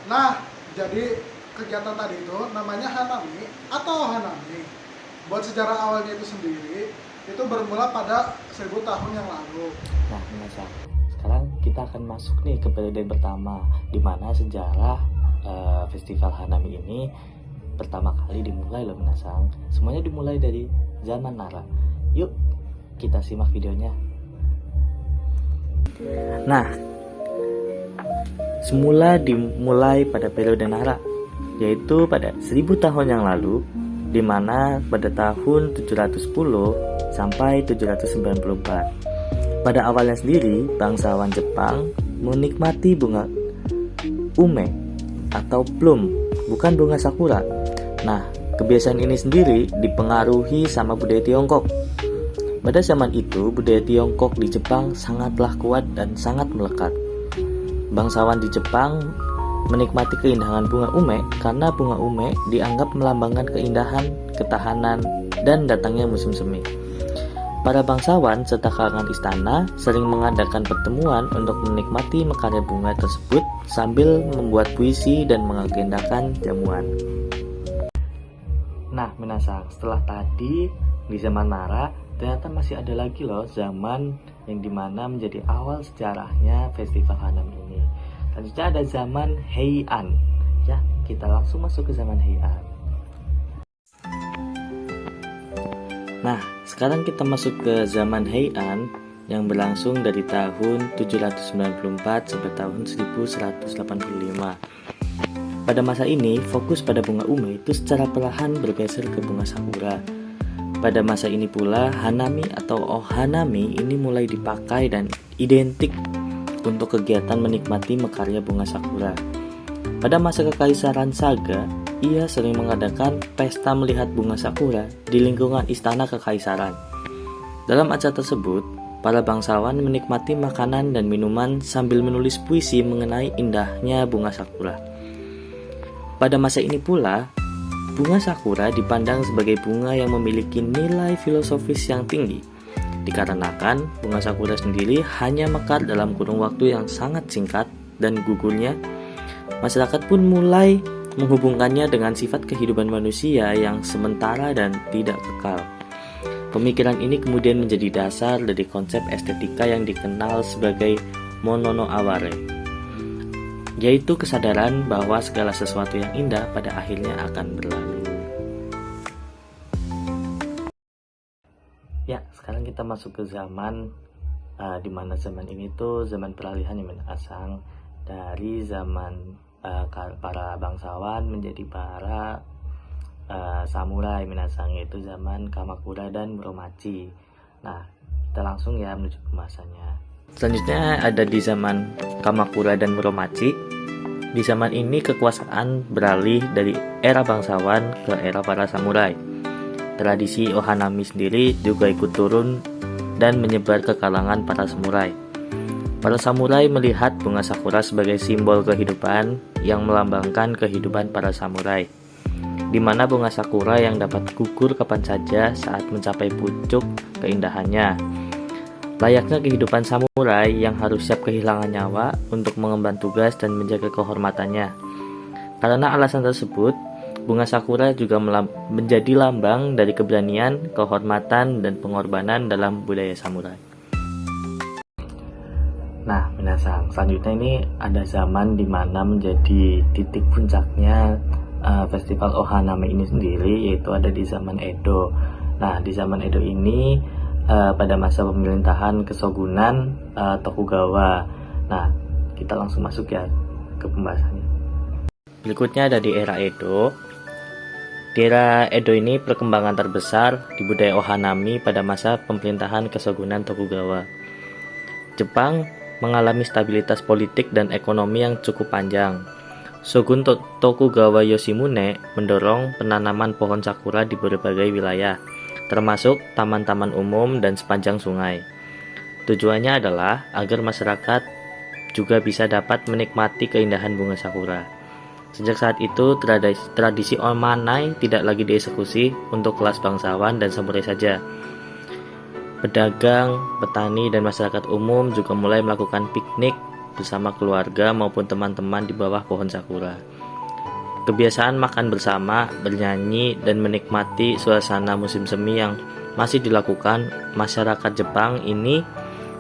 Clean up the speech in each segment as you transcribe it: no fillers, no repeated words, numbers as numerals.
Nah, jadi kegiatan tadi itu namanya Hanami atau Hanami. Buat sejarah awalnya itu sendiri, itu bermula pada 1000 tahun yang lalu. Nah, Minasa, sekarang kita akan masuk nih ke periode pertama, di mana sejarah festival Hanami ini pertama kali dimulai loh Minasang. Semuanya dimulai dari zaman Nara. Yuk, kita simak videonya. Nah, semula dimulai pada periode Nara, yaitu pada 1000 tahun yang lalu, di mana pada tahun 710 sampai 794. Pada awalnya sendiri, bangsawan Jepang menikmati bunga ume atau plum, bukan bunga sakura. Nah, kebiasaan ini sendiri dipengaruhi sama budaya Tiongkok. Pada zaman itu, budaya Tiongkok di Jepang sangatlah kuat dan sangat melekat. Bangsawan di Jepang menikmati keindahan bunga ume karena bunga ume dianggap melambangkan keindahan, ketahanan, dan datangnya musim semi. Para bangsawan serta kalangan istana sering mengadakan pertemuan untuk menikmati mekarsnya bunga tersebut sambil membuat puisi dan mengagendakan jamuan. Nah, Minasang, setelah tadi di zaman Nara, ternyata masih ada lagi loh zaman yang dimana menjadi awal sejarahnya festival Hanami ini. Selanjutnya ada zaman Heian. Ya, kita langsung masuk ke zaman Heian. Nah, sekarang kita masuk ke zaman Heian yang berlangsung dari tahun 794 sampai tahun 1185. Pada masa ini, fokus pada bunga ume itu secara perlahan bergeser ke bunga sakura. Pada masa ini pula, Hanami atau Ohanami ini mulai dipakai dan identik untuk kegiatan menikmati mekarnya bunga sakura. Pada masa Kekaisaran Saga, ia sering mengadakan pesta melihat bunga sakura di lingkungan istana kekaisaran. Dalam acara tersebut, para bangsawan menikmati makanan dan minuman sambil menulis puisi mengenai indahnya bunga sakura. Pada masa ini pula, bunga sakura dipandang sebagai bunga yang memiliki nilai filosofis yang tinggi, dikarenakan bunga sakura sendiri hanya mekar dalam kurun waktu yang sangat singkat dan gugurnya. Masyarakat pun mulai menghubungkannya dengan sifat kehidupan manusia yang sementara dan tidak kekal. Pemikiran ini kemudian menjadi dasar dari konsep estetika yang dikenal sebagai monono aware, yaitu kesadaran bahwa segala sesuatu yang indah pada akhirnya akan berlalu. Ya, sekarang kita masuk ke zaman di mana zaman ini tuh zaman peralihan yang Minasang, dari zaman para bangsawan menjadi para samurai Minasang, yaitu zaman Kamakura dan Muromachi. Nah, kita langsung ya menuju pembahasannya. Selanjutnya ada di zaman Kamakura dan Muromachi. Di zaman ini kekuasaan beralih dari era bangsawan ke era para samurai. Tradisi Ohanami sendiri juga ikut turun dan menyebar ke kalangan para samurai. Para samurai melihat bunga sakura sebagai simbol kehidupan yang melambangkan kehidupan para samurai, di mana bunga sakura yang dapat gugur kapan saja saat mencapai pucuk keindahannya. Layaknya kehidupan samurai yang harus siap kehilangan nyawa untuk mengemban tugas dan menjaga kehormatannya. Karena alasan tersebut, bunga sakura juga menjadi lambang dari keberanian, kehormatan, dan pengorbanan dalam budaya samurai. Nah, Minasang, selanjutnya ini ada zaman dimana menjadi titik puncaknya festival Ohanami ini sendiri, yaitu ada di zaman Edo. Nah, di zaman Edo ini pada masa pemerintahan Kesogunan Tokugawa. Nah, kita langsung masuk ya ke pembahasannya. Berikutnya ada di era Edo. Di era Edo ini perkembangan terbesar di budaya Ohanami pada masa pemerintahan Kesogunan Tokugawa. Jepang mengalami stabilitas politik dan ekonomi yang cukup panjang. Shogun Tokugawa Yoshimune mendorong penanaman pohon sakura di berbagai wilayah, termasuk taman-taman umum dan sepanjang sungai. Tujuannya adalah agar masyarakat juga bisa dapat menikmati keindahan bunga sakura. Sejak saat itu, tradisi omanai tidak lagi dieksekusi untuk kelas bangsawan dan samurai saja. Pedagang, petani, dan masyarakat umum juga mulai melakukan piknik bersama keluarga maupun teman-teman di bawah pohon sakura. Kebiasaan makan bersama, bernyanyi, dan menikmati suasana musim semi yang masih dilakukan masyarakat Jepang ini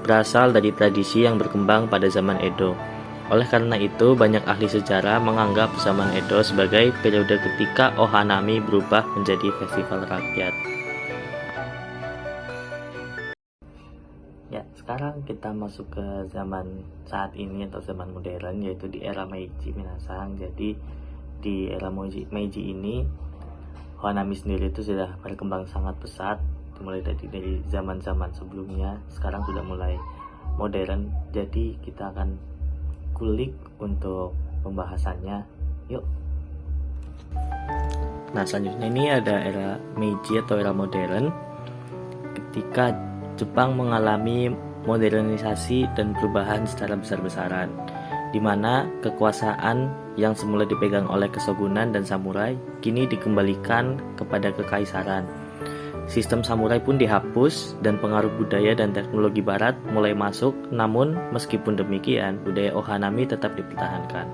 berasal dari tradisi yang berkembang pada zaman Edo. Oleh karena itu, banyak ahli sejarah menganggap zaman Edo sebagai periode ketika Ohanami berubah menjadi festival rakyat. Ya, sekarang kita masuk ke zaman saat ini atau zaman modern, yaitu di era Meiji Minasang. Jadi di era Meiji ini Ohanami sendiri itu sudah berkembang sangat pesat, mulai dari zaman-zaman sebelumnya. Sekarang sudah mulai modern. Jadi kita akan kulik untuk pembahasannya. Yuk. Nah, selanjutnya ini ada era Meiji atau era modern, ketika Jepang mengalami modernisasi dan perubahan secara besar-besaran, di mana kekuasaan yang semula dipegang oleh kesogunan dan samurai kini dikembalikan kepada kekaisaran. Sistem samurai pun dihapus dan pengaruh budaya dan teknologi barat mulai masuk, namun meskipun demikian budaya Ohanami tetap dipertahankan.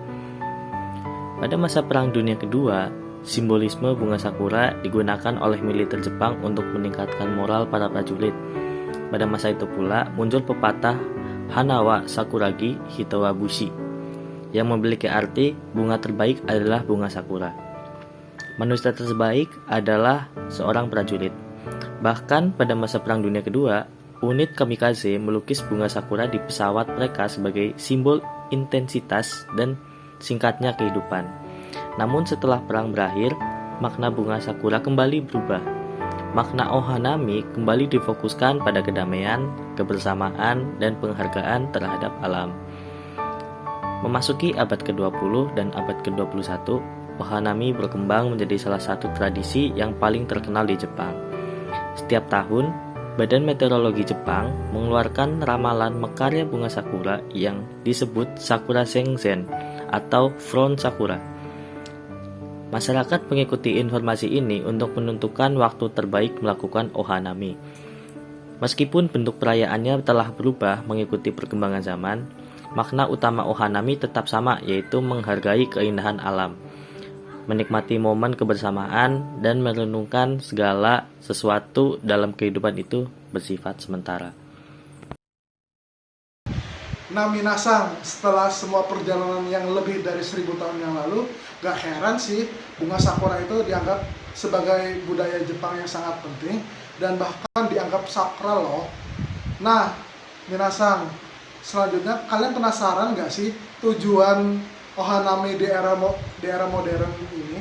Pada masa Perang Dunia Kedua, simbolisme bunga sakura digunakan oleh militer Jepang untuk meningkatkan moral para prajurit. Pada masa itu pula muncul pepatah Hanawa Sakuragi Hitowabushi yang memiliki arti bunga terbaik adalah bunga sakura. Manusia terbaik adalah seorang prajurit. Bahkan pada masa Perang Dunia Kedua, unit kamikaze melukis bunga sakura di pesawat mereka sebagai simbol intensitas dan singkatnya kehidupan. Namun setelah perang berakhir, makna bunga sakura kembali berubah. Makna Ohanami kembali difokuskan pada kedamaian, kebersamaan, dan penghargaan terhadap alam. Memasuki abad ke-20 dan abad ke-21, Ohanami berkembang menjadi salah satu tradisi yang paling terkenal di Jepang. Setiap tahun, Badan Meteorologi Jepang mengeluarkan ramalan mekarnya bunga sakura yang disebut Sakura Senzen atau Front Sakura. Masyarakat mengikuti informasi ini untuk menentukan waktu terbaik melakukan Ohanami. Meskipun bentuk perayaannya telah berubah mengikuti perkembangan zaman, makna utama Ohanami tetap sama, yaitu menghargai keindahan alam, menikmati momen kebersamaan, dan merenungkan segala sesuatu dalam kehidupan itu bersifat sementara. Nah, minasang, setelah semua perjalanan yang lebih dari 1000 tahun yang lalu, gak heran sih bunga sakura itu dianggap sebagai budaya Jepang yang sangat penting dan bahkan dianggap sakral loh. Nah, minasang, selanjutnya kalian penasaran gak sih tujuan Ohanami di era modern ini?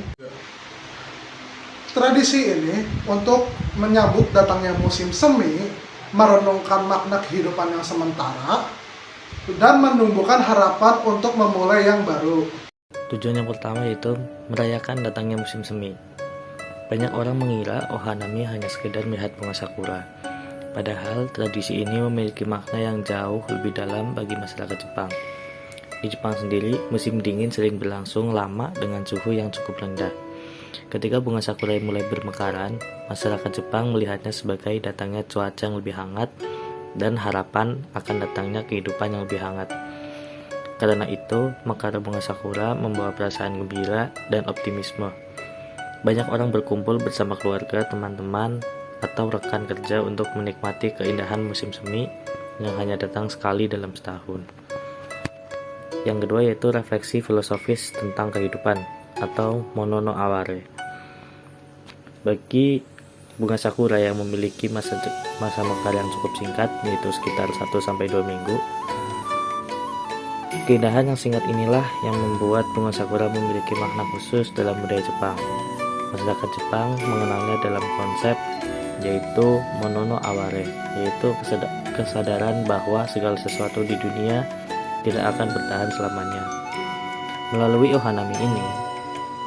Tradisi ini untuk menyambut datangnya musim semi, merenungkan makna kehidupan yang sementara, dan menumbuhkan harapan untuk memulai yang baru. Tujuan yang pertama yaitu merayakan datangnya musim semi. Banyak orang mengira Ohanami hanya sekedar melihat bunga sakura. Padahal tradisi ini memiliki makna yang jauh lebih dalam bagi masyarakat Jepang. Di Jepang sendiri, musim dingin sering berlangsung lama dengan suhu yang cukup rendah. Ketika bunga sakura mulai bermekaran, masyarakat Jepang melihatnya sebagai datangnya cuaca yang lebih hangat dan harapan akan datangnya kehidupan yang lebih hangat. Karena itu, mekar bunga sakura membawa perasaan gembira dan optimisme. Banyak orang berkumpul bersama keluarga, teman-teman, atau rekan kerja untuk menikmati keindahan musim semi yang hanya datang sekali dalam setahun. Yang kedua yaitu refleksi filosofis tentang kehidupan atau mono no aware. Bagi bunga sakura yang memiliki masa mekar yang cukup singkat, yaitu sekitar 1-2 minggu. Keindahan yang singkat inilah yang membuat bunga sakura memiliki makna khusus dalam budaya Jepang. Masyarakat Jepang mengenalnya dalam konsep yaitu mono no aware, yaitu kesadaran bahwa segala sesuatu di dunia tidak akan bertahan selamanya. Melalui Ohanami ini,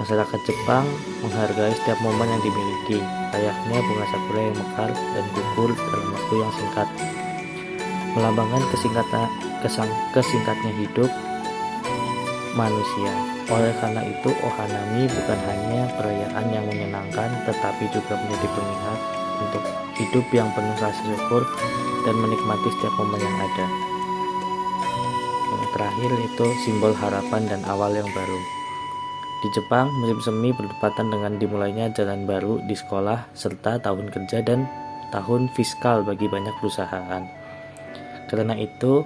masyarakat Jepang menghargai setiap momen yang dimiliki, layaknya bunga sakura yang mekar dan gugur dalam waktu yang singkat, melambangkan kesingkatnya hidup manusia. Oleh karena itu, Ohanami bukan hanya perayaan yang menyenangkan, tetapi juga menjadi pengingat untuk hidup yang penuh rasa syukur dan menikmati setiap momen yang ada. terakhir yaitu simbol harapan dan awal yang baru. Di Jepang, musim semi berdepatan dengan dimulainya jalan baru di sekolah serta tahun kerja dan tahun fiskal bagi banyak perusahaan. Karena itu,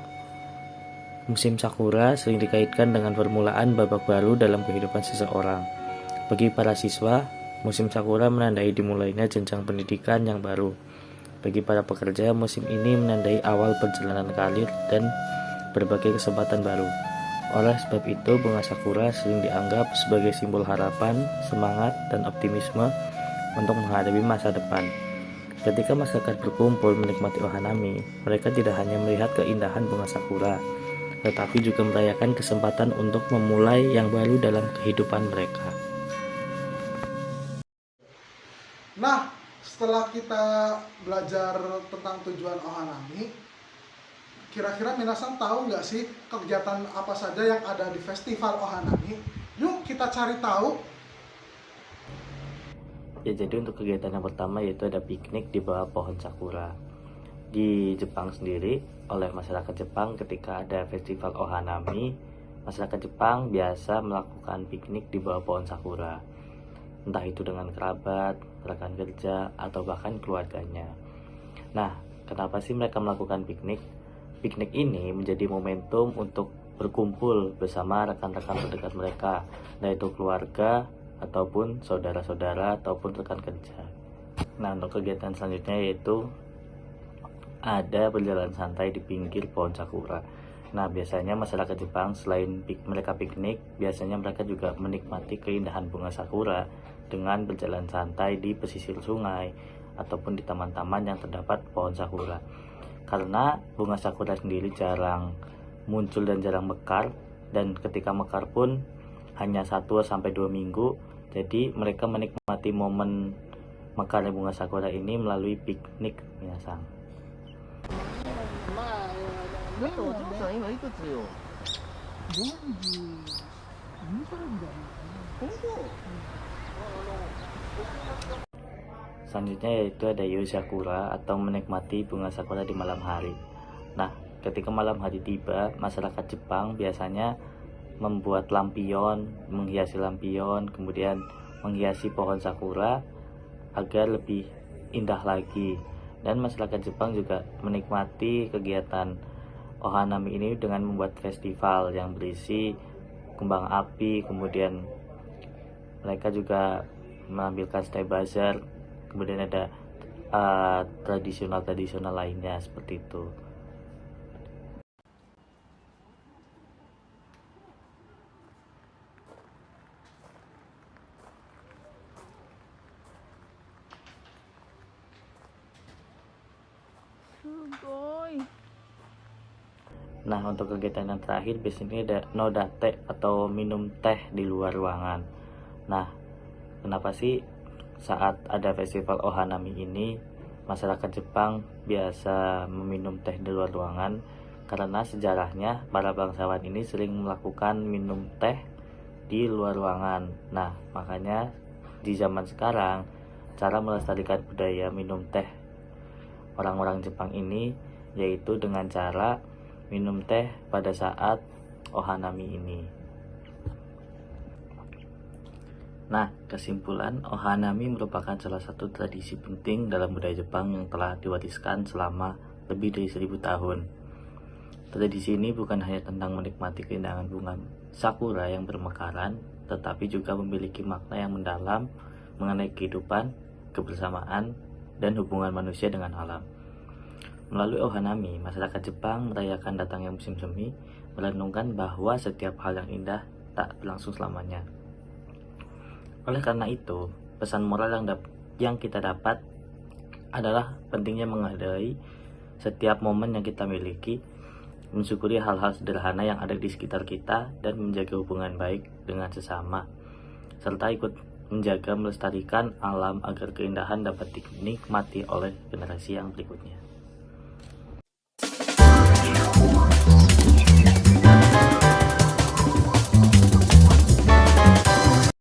musim sakura sering dikaitkan dengan permulaan babak baru dalam kehidupan seseorang. Bagi para siswa, musim sakura menandai dimulainya jenjang pendidikan yang baru. Bagi para pekerja, musim ini menandai awal perjalanan karir dan berbagai kesempatan baru. Oleh sebab itu, bunga sakura sering dianggap sebagai simbol harapan, semangat, dan optimisme untuk menghadapi masa depan. Ketika masyarakat berkumpul menikmati ohanami, mereka tidak hanya melihat keindahan bunga sakura, tetapi juga merayakan kesempatan untuk memulai yang baru dalam kehidupan mereka. Nah, setelah kita belajar tentang tujuan ohanami, kira-kira minasan tahu nggak sih kegiatan apa saja yang ada di festival ohanami? Yuk kita cari tahu. Ya, jadi untuk kegiatan yang pertama yaitu ada piknik di bawah pohon sakura. Di Jepang sendiri, oleh masyarakat Jepang ketika ada festival ohanami, masyarakat Jepang biasa melakukan piknik di bawah pohon sakura. Entah itu dengan kerabat, rekan kerja, atau bahkan keluarganya. Nah, kenapa sih mereka melakukan piknik? Piknik ini menjadi momentum untuk berkumpul bersama rekan-rekan terdekat mereka, yaitu keluarga, ataupun saudara-saudara, ataupun rekan kerja. Nah, untuk kegiatan selanjutnya yaitu ada berjalan santai di pinggir pohon sakura. Nah, biasanya masyarakat Jepang selain mereka piknik, biasanya mereka juga menikmati keindahan bunga sakura dengan berjalan santai di pesisir sungai ataupun di taman-taman yang terdapat pohon sakura. Karena bunga sakura sendiri jarang muncul dan jarang mekar, dan ketika mekar pun hanya 1-2 minggu, jadi mereka menikmati momen mekarnya bunga sakura ini melalui piknik minasang. だってお嬢さん今いくつよ。42歳みたいな。本当。Selanjutnya yaitu ada Yosakura atau menikmati bunga sakura di malam hari. Nah, ketika malam hari tiba, masyarakat Jepang biasanya membuat lampion, menghiasi lampion, kemudian menghiasi pohon sakura agar lebih indah lagi. Dan masyarakat Jepang juga menikmati kegiatan ohanami ini dengan membuat festival yang berisi kembang api, kemudian mereka juga menampilkan stay bazar, kemudian ada tradisional lainnya seperti itu. Nah, untuk kegiatan yang terakhir biasanya ada nodate atau minum teh di luar ruangan. Nah, kenapa sih saat ada festival ohanami ini masyarakat Jepang biasa meminum teh di luar ruangan? Karena sejarahnya para bangsawan ini sering melakukan minum teh di luar ruangan. Nah, makanya di zaman sekarang cara melestarikan budaya minum teh orang-orang Jepang ini yaitu dengan cara minum teh pada saat ohanami ini. Nah, kesimpulan, ohanami merupakan salah satu tradisi penting dalam budaya Jepang yang telah diwariskan selama lebih dari 1000 tahun. Tradisi ini bukan hanya tentang menikmati keindahan bunga sakura yang bermekaran, tetapi juga memiliki makna yang mendalam mengenai kehidupan, kebersamaan, dan hubungan manusia dengan alam. Melalui ohanami, masyarakat Jepang merayakan datangnya musim semi, merenungkan bahwa setiap hal yang indah tak berlangsung selamanya. Oleh karena itu, pesan moral yang kita dapat adalah pentingnya menghargai setiap momen yang kita miliki, mensyukuri hal-hal sederhana yang ada di sekitar kita, dan menjaga hubungan baik dengan sesama, serta ikut menjaga melestarikan alam agar keindahan dapat dinikmati oleh generasi yang berikutnya.